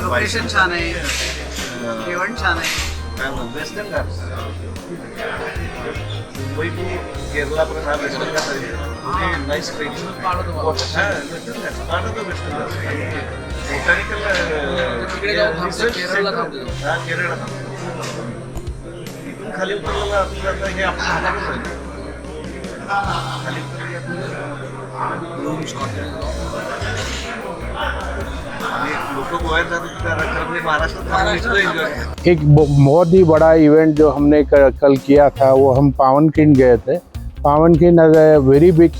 Location छान आहे, जेवण छान आहे. काय म्हणतो वेस्टर्न घाट मुंबई टू केरला पर्यंत हा वेस्टर्न घाट आहे. Nice trek Western Ghat Western Ghat हा केरळला इथून खाली उतरलेला आपल्याला हे आपण खाली एक बहुत ही बड़ा इवेंट जो हमने कल किया था वो हम पावनखिंड गए थे. Pawankhind as a very big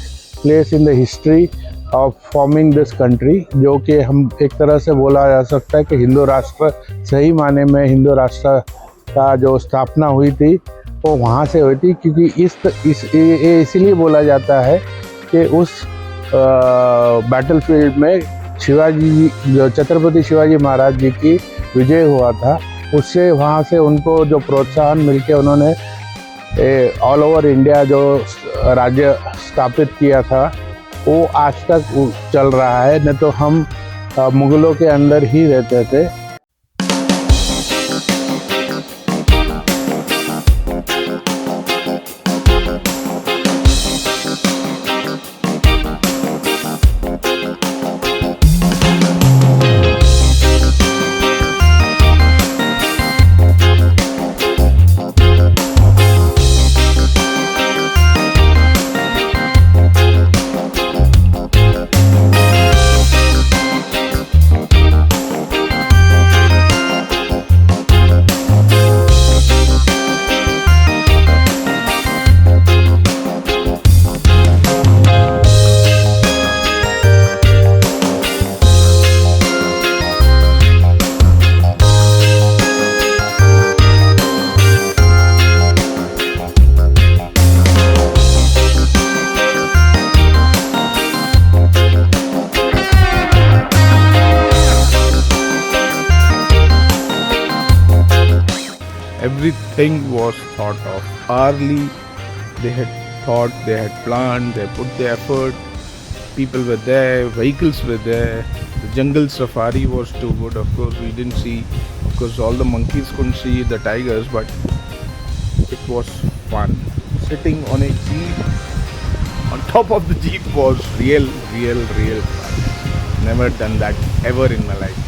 place in the history of forming this country, जो कि हम एक तरह से बोला जा सकता है कि हिंदू राष्ट्र सही माने में हिंदू राष्ट्र का जो स्थापना हुई थी वो वहाँ से हुई थी. क्योंकि इसीलिए बोला जाता है कि उस बैटलफील्ड में शिवाजी जो छत्रपति शिवाजी महाराज जी की विजय हुआ था, उससे वहाँ से उनको जो प्रोत्साहन मिलके उन्होंने ऑल ओवर इंडिया जो राज्य स्थापित किया था वो आज तक चल रहा है. नहीं तो हम मुगलों के अंदर ही रहते थे. Everything was thought of early. They had thought, they had planned, they put the effort. People were there, vehicles were there. The jungle safari was too good. Of course, we didn't see, of course, all the monkeys couldn't see the tigers, but it was fun. Sitting on a jeep, on top of the jeep was real fun. Never done that ever in my life.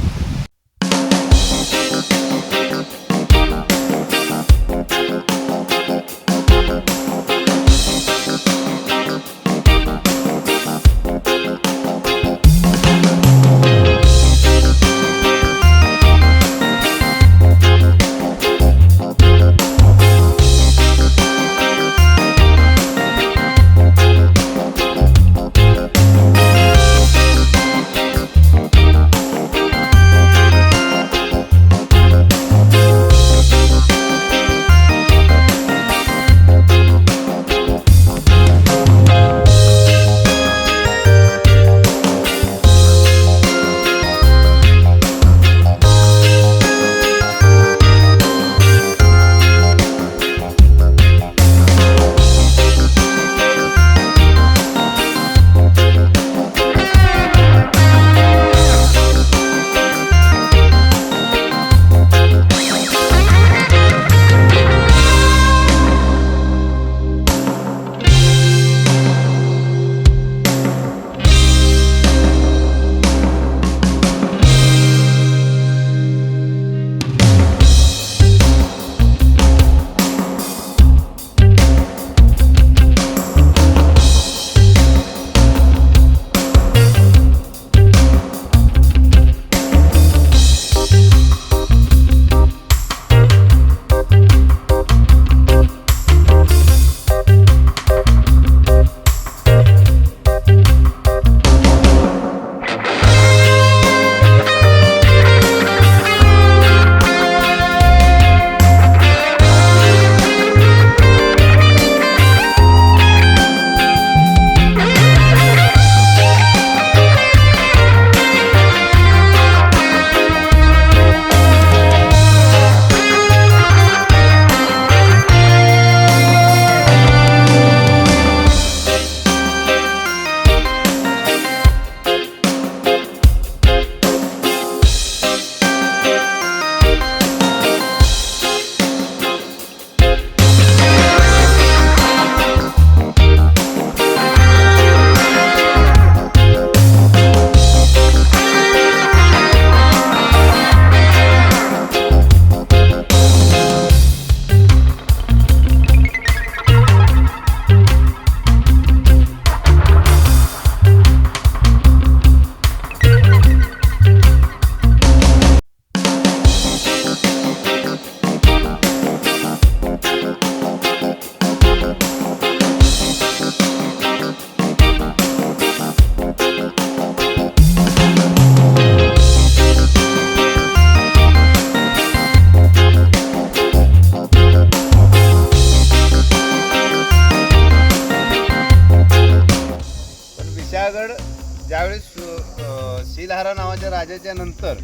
राजाच्या नंतर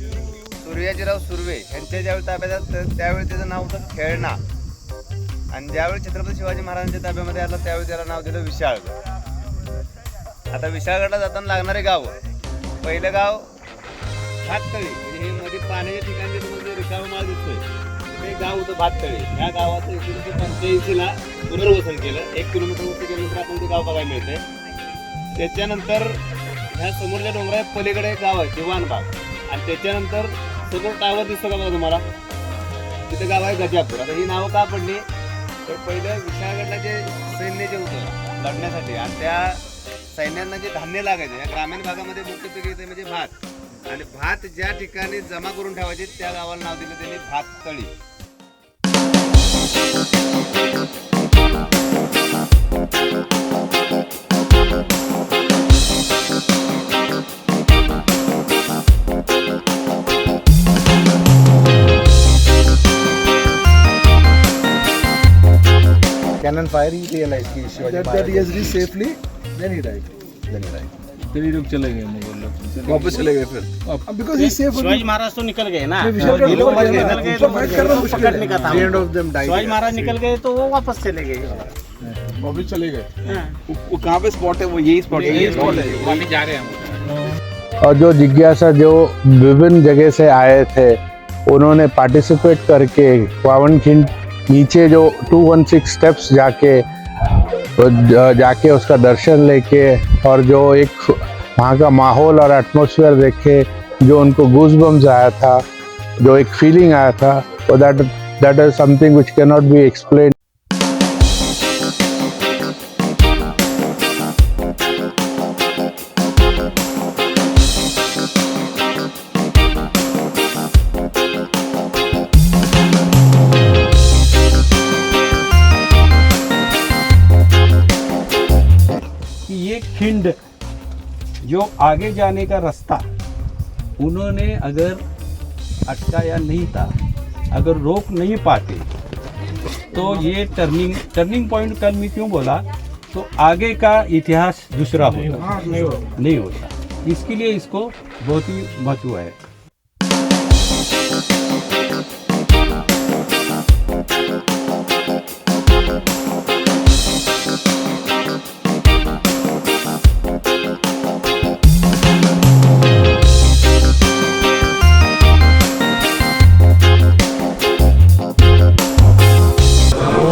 सूर्याजीराव सुर्वे यांच्या ज्यावेळी ताब्यात त्यावेळी त्याचं नाव होतं खेळणा आणि ज्यावेळी छत्रपती शिवाजी महाराजांच्या ताब्यामध्ये आलं त्यावेळी त्याला नाव दिलं विशाळगड. आता विशाळगडला जाताना लागणारे गाव, पहिलं गाव भाततळी, म्हणजे हे मध्ये पाण्याच्या ठिकाणी तुम्हाला रिकामा माल दिसतोय ते गाव होतं भाततळी. ह्या गावाचं 1985ला पुनर्वसन केलं. 1 किलोमीटर वरती गेल्यानंतर आपण ते गाव बघायला मिळतंय. त्याच्यानंतर ह्या समोरच्या डोंगराच्या पलीकडे एक गाव आहे दिवाणबाग आणि त्याच्यानंतर समोर टावर दिसतो का बघा तुम्हाला, तिथे गाव आहे गजापूर. आता ही नावं का पडली तर पहिलं विशाळगडला जे सैन्य जे होतं लढण्यासाठी आणि त्या सैन्यांना जे धान्य लागायचं या ग्रामीण भागामध्ये मुख्य पीक येते म्हणजे भात, आणि भात ज्या ठिकाणी जमा करून ठेवायचे त्या गावाला नाव दिलं त्यांनी भाततळी. Cannon fire, he realized कि Shivaji that he has reached safely, then he died. फिर ये लोग चले गए मुगल लोग, वापस चले गए फिर. because he's safe. Shivaji Maharaj तो निकल गए ना, विशालगढ़ ये लोग निकल गए निकल ना, गए उसको तो fight करना मुश्किल है. पकड़ने का था. 300 of them died. Shivaji Maharaj निकल गए तो वो वापस चले गए. वापस चले गए. वो कहाँ पे स्पॉट है? वो यही स्पॉट है. यही स्पॉट है. वापस जा रहे हैं. और जो जिज्ञासा जो विभिन्न जगह से आए थे उन्होंने पार्टिसिपेट करके पावनखिंड नीचे जो 216 स्टेप्स जाके उसका दर्शन लेके और जो एक वहाँ का माहौल और एटमॉस्फेयर देखे जो उनको गूज़बम्स आया था, जो एक फीलिंग आया था, वो that is something which can not be explain. ये खिंड जो आगे जाने का रास्ता उन्होंने अगर अटकाया नहीं था, अगर रोक नहीं पाते तो ये टर्निंग पॉइंट कल मैं क्यों बोला तो आगे का इतिहास दूसरा होता नहीं होता. इसके लिए इसको बहुत ही महत्व है.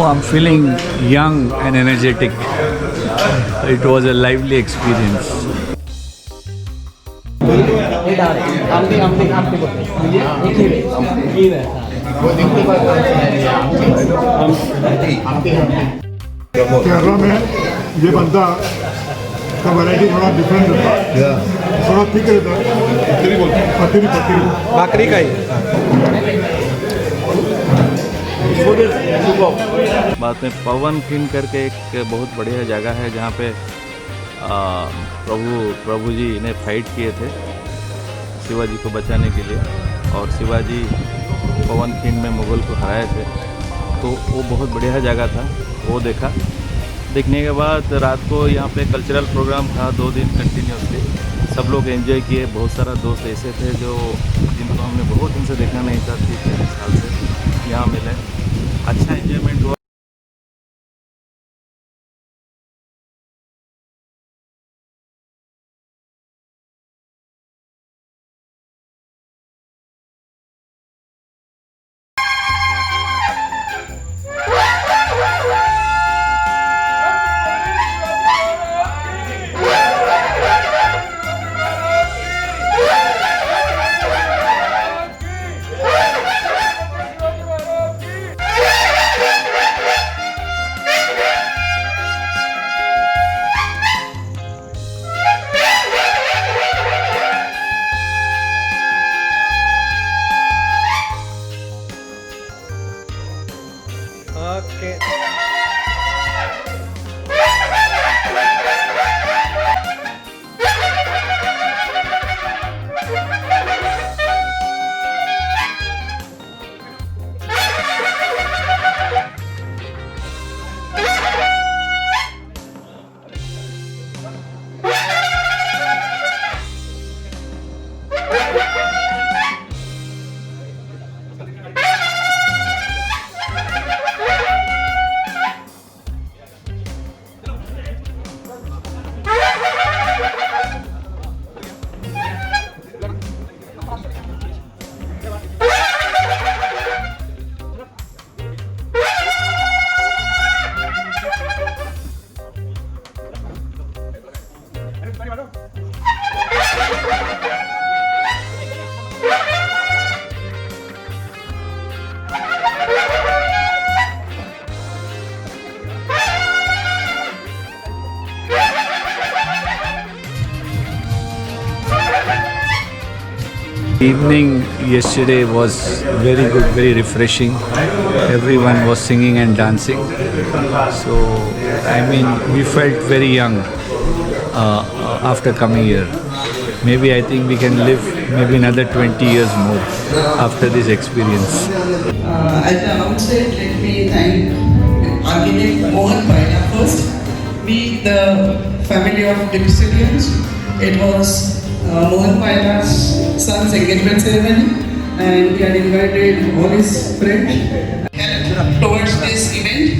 I'm feeling young and energetic. It was a lively experience. Kerala में ये बनता का वैरायटी थोड़ा डिफरेंट रहता है, थोड़ा थिक रहता है. पत्ती भाकरी का ही. बाद में पावनखिंड करके एक बहुत बढ़िया जगह है जहाँ पे प्रभु जी ने फाइट किए थे शिवाजी को बचाने के लिए और शिवाजी पावनखिंड में मुगल को हराए थे. तो वो बहुत बढ़िया जगह था. वो देखने के बाद रात को यहाँ पे कल्चरल प्रोग्राम था 2 दिन कंटिन्यूसली. सब लोग एंजॉय किए. बहुत सारा दोस्त ऐसे थे जो जिनको हमने बहुत दिन से देखा नहीं था, 30-40 साल से यहाँ मिले. अच्छा एंजॉयमेंट हुआ. Evening yesterday was very good, very refreshing. Everyone was singing and dancing. So, I mean, we felt very young after coming here. Maybe I think we can live maybe another 20 years more after this experience. At the outset, let me thank Architect Mohan Paila first. We, the family of Dipsilians, it was Mohan Paila's son's engagement ceremony, and we had invited all his friends towards this event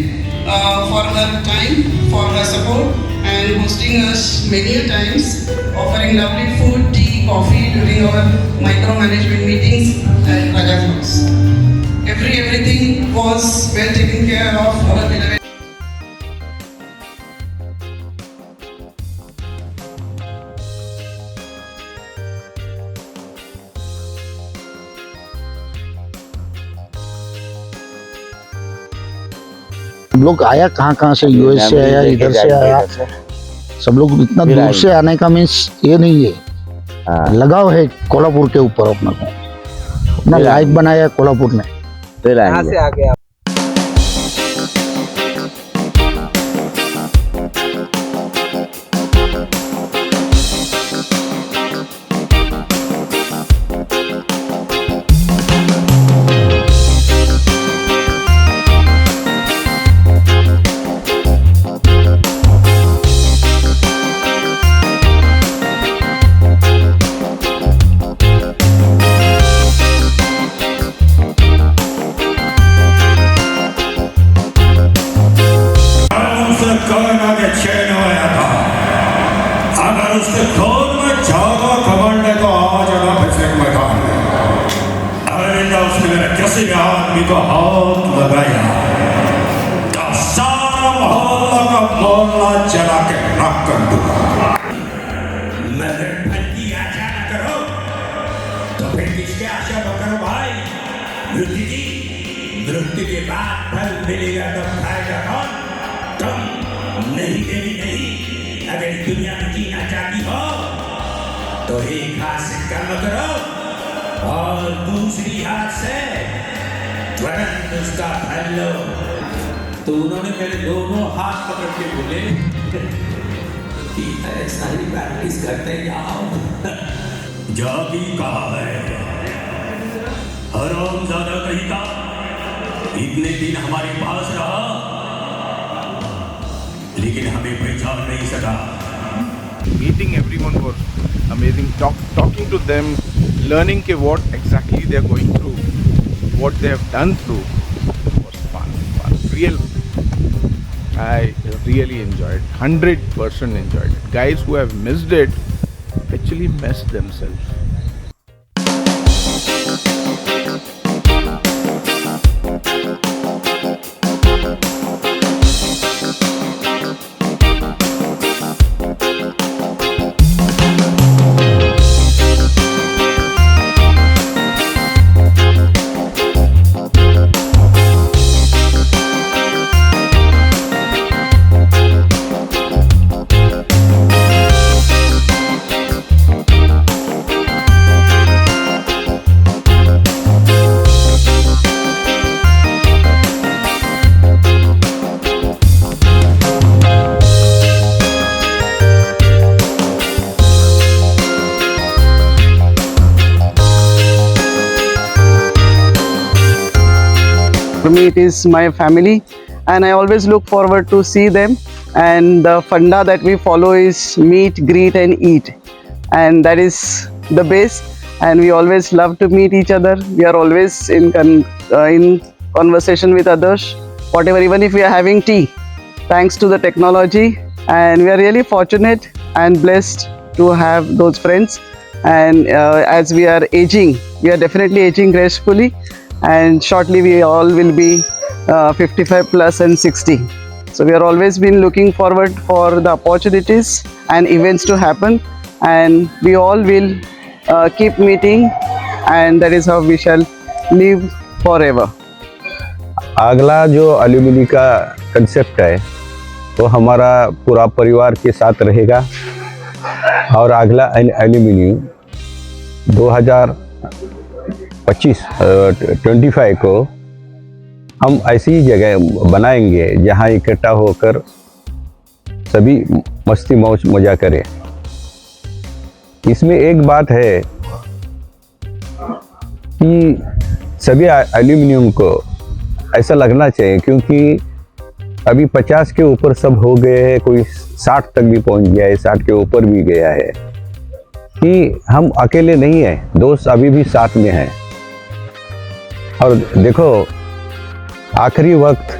for her time, for her support, and hosting us many times, offering lovely food, tea, coffee during our micromanagement meetings at Raja's house. Everything was well taken care of our beloved. हम लोग आया कहाँ से, US से आया, इधर से आया, सब लोग इतना दूर से आने का मीन्स ये नहीं है, लगाव है कोल्हापुर के ऊपर अपना को, अपना लाइफ बनाया कोल्हापुर में। कहाँ से आ गए आप? अगर उसके खून में ज्यादा घमंड है तो आज आना फैसले के मैदान में। अरविंद उसने मेरे किसी भी आदमी को हाथ लगाया तो सारा मोहल्ला का मोहल्ला जला के राख कर दूंगा। मेरे फंकी आशा न करो तो फिर किसके आशा न करो भाई। मृत्यु की मृत्यु के बाद फल मिलेगा तो खाएगा कौन? तुम नहीं देवी नहीं। अगर दुनिया में जीना चाहती हो तो एक हाथ से कर्म करो और दूसरी हाथ से तुरंत उसका फल लो। तो उन्होंने मेरे दोनों हाथ पकड़ के बोले कि ऐसा ही प्रैक्टिस करते जाओ। जो भी कहा है हराम ज्यादा कहीं का इतने दिन हमारे पास रहा लेकिन हमें पहचान नहीं सका। Meeting everyone was amazing. Talking to them, learning what exactly they are going through, what they have done through, was fun. Real. I really enjoyed. 100% enjoyed it. Guys who have missed it actually missed themselves. For me, it is my family, and I always look forward to see them. And the funda that we follow is meet, greet, and eat, and that is the base. And we always love to meet each other. We are always in conversation with others, whatever. Even if we are having tea, thanks to the technology, and we are really fortunate and blessed to have those friends. And as we are aging, we are definitely aging gracefully. And shortly we all will be 55 plus and 60. So we are always been looking forward for the opportunities and events to happen, and we all will keep meeting, and that is how we shall live forever. अगला जो alumni का concept है वो हमारा पूरा परिवार के साथ रहेगा, और अगला एल्यूमिनी 25 को हम ऐसी जगह बनाएंगे जहां इकट्ठा होकर सभी मस्ती मौज मजा करें। इसमें एक बात है कि सभी एल्यूमिनियम को ऐसा लगना चाहिए, क्योंकि अभी 50 के ऊपर सब हो गए हैं, कोई 60 तक भी पहुंच गया है, 60 के ऊपर भी गया है, कि हम अकेले नहीं हैं, दोस्त अभी भी साथ में हैं। और देखो आखिरी वक्त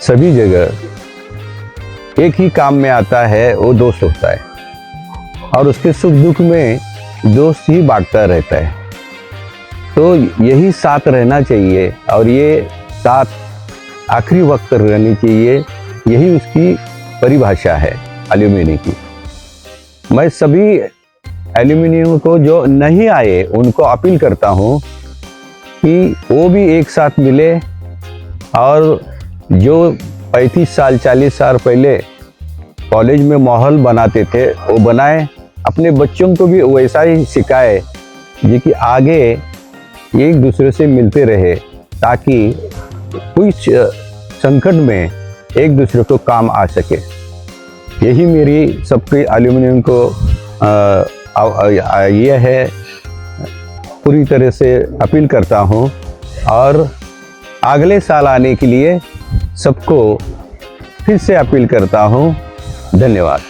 सभी जगह एक ही काम में आता है, वो दोस्त होता है, और उसके सुख दुख में दोस्त ही बांटता रहता है। तो यही साथ रहना चाहिए, और ये साथ आखिरी वक्त तक रहनी चाहिए, यही उसकी परिभाषा है एल्यूमिनियम की। मैं सभी एल्यूमिनियम को जो नहीं आए उनको अपील करता हूँ कि वो भी एक साथ मिले, और जो 35 साल 40 साल पहले कॉलेज में माहौल बनाते थे वो बनाए, अपने बच्चों को भी वैसा ही सिखाए, ये कि आगे एक दूसरे से मिलते रहे, ताकि कुछ संकट में एक दूसरे को काम आ सके। यही मेरी सबके एल्यूमिनियम को ये है, पूरी तरह से अपील करता हूँ, और अगले साल आने के लिए सबको फिर से अपील करता हूँ। धन्यवाद।